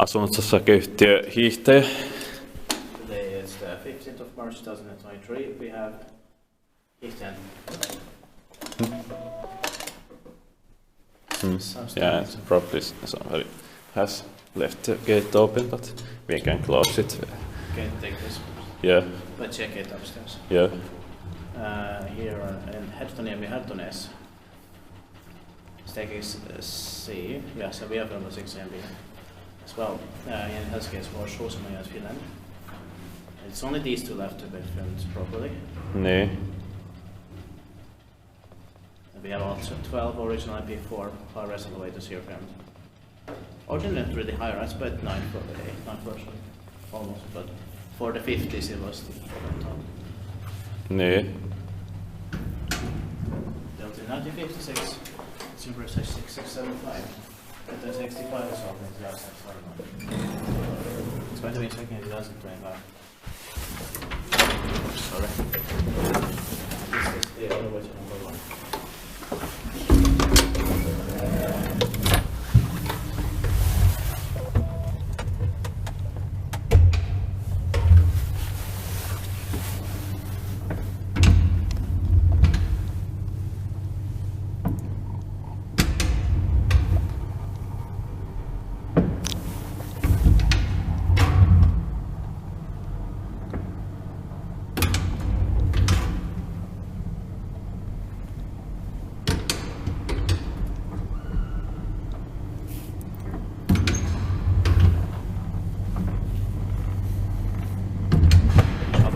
Asunnot-osakeyhtiö Hiihtäjä. Today is the 15th of March 2023. We have Hiihtäjäntie. Yeah, probably somebody has left the gate open, but we can close it. Can take this. Yeah. But check it upstairs. Yeah. Here in Herttoniemi, Herttoniemi. Staircase C. Yeah, so we have number 6 and B as well. In Helsinki, it's more Suomi as Finland. It's only these two left to be filmed properly. Nee. We have also 12 original IP4 high-res elevators here filmed. Originally not really high-rise, but 9 floors almost, but for the 50s it was the top. Nee. Built in 1956, Super 6675. But the 65 is open in 2021. It's going to be second in 2025. Sorry. This is the elevator number 1.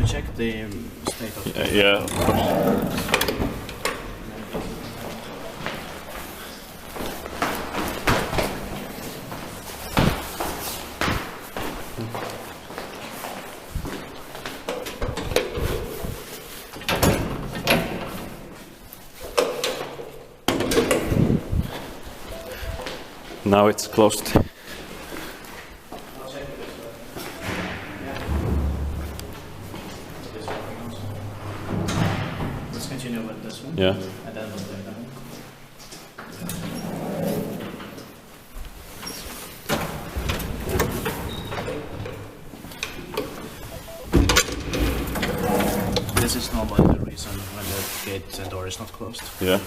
Check the state of Yeah, of course. Now it's closed. Continue with this one. Yeah. And then we'll do that one. This is normally the reason when the gate and door is not closed. Yeah.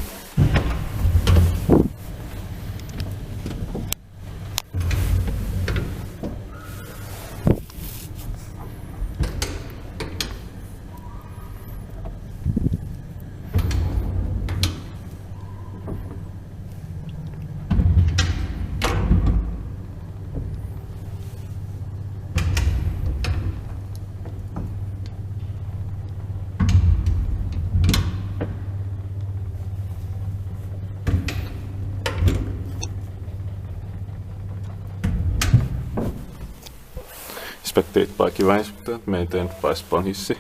Inspected by Kiva-inspector, maintained by Spawn Hissi.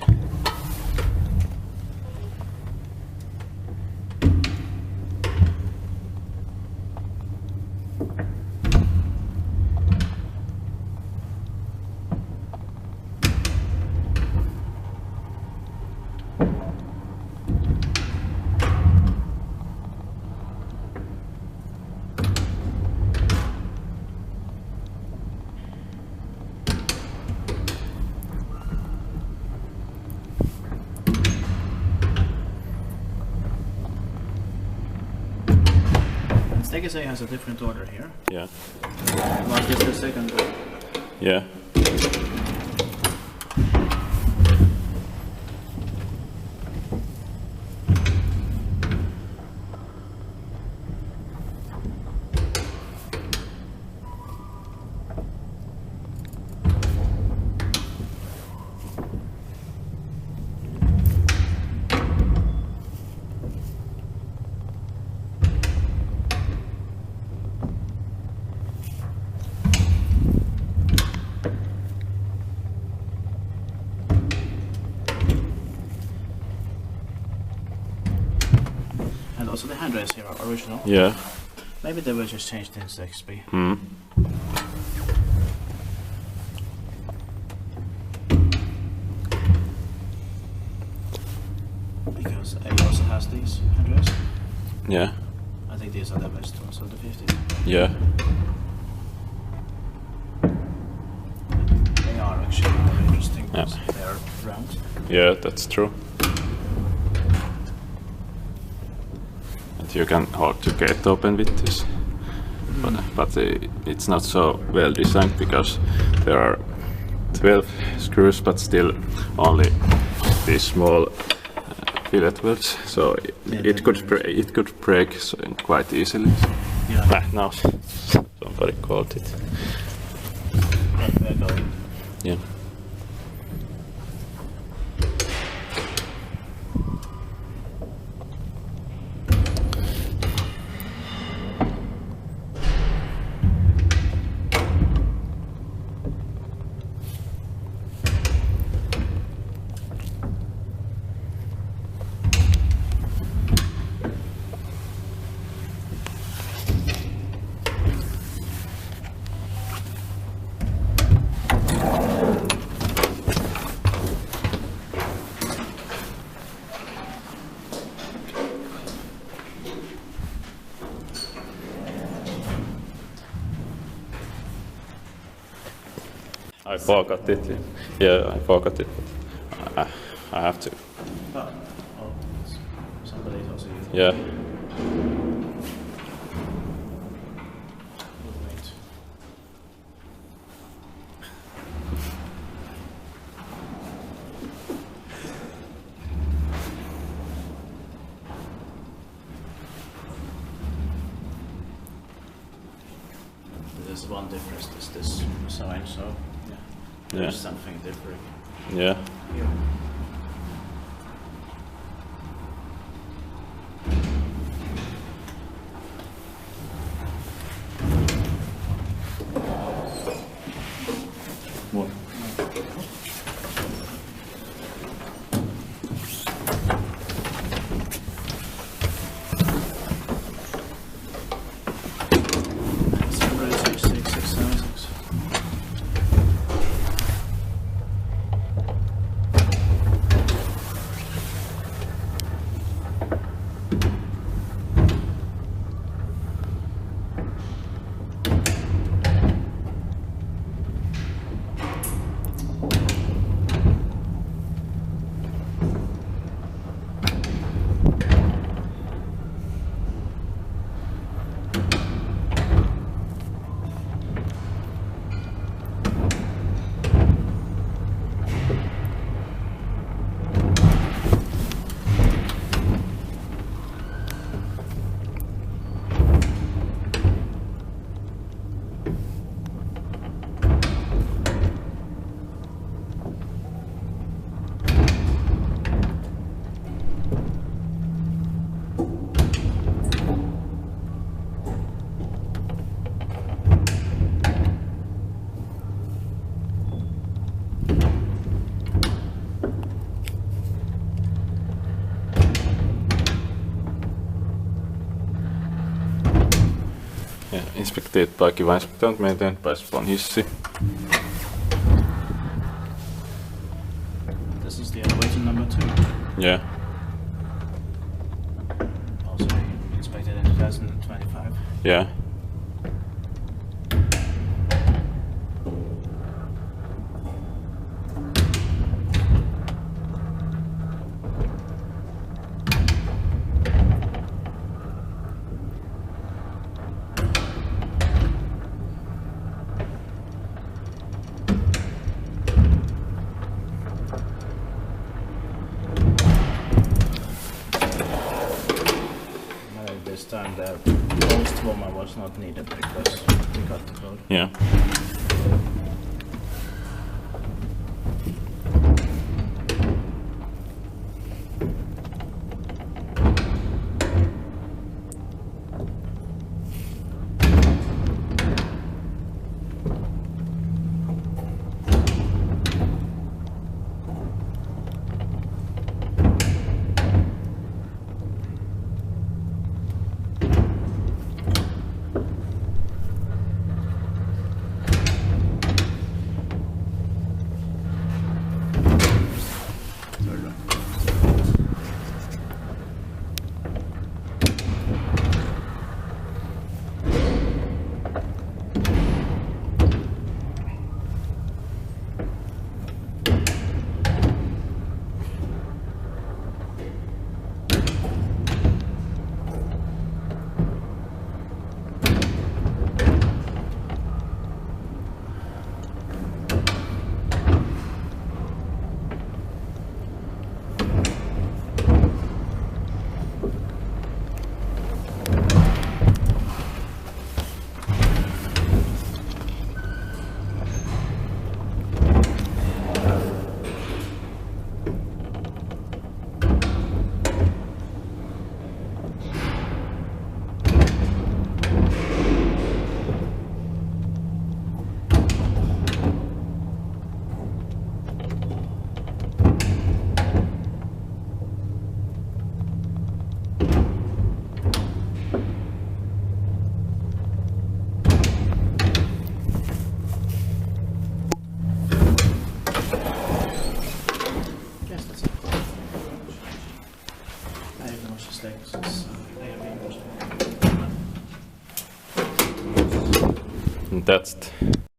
Staircase A has a different order here. Yeah. Was this the second one? Yeah. And also the handrails here are original. Yeah. Maybe they were just changed in 6B. Mm. Because A also has these handrails. Yeah. I think these are the best ones of the 50s. Yeah. They are actually more interesting because they are round. Yeah, that's true. And you can hold the gate open with this. But it's not so well designed because there are 12 screws, but still only these small fillet welds, so it could break quite easily. Yeah. No, somebody called it. They're going. Yeah. I forgot it. Yeah, I forgot it. But I have to. Oh, somebody's also using Yeah. Wait. There's one difference, is this sign, so yeah. There's something different Yeah. here. What? Ja, inspected by Kiva Inspector and maintained by Spawn Hissi. This is the elevator number 2. Yeah. Also inspected in 2025. Yeah. This time the post woman was not needed because we got the code. Yeah. Snakes. That's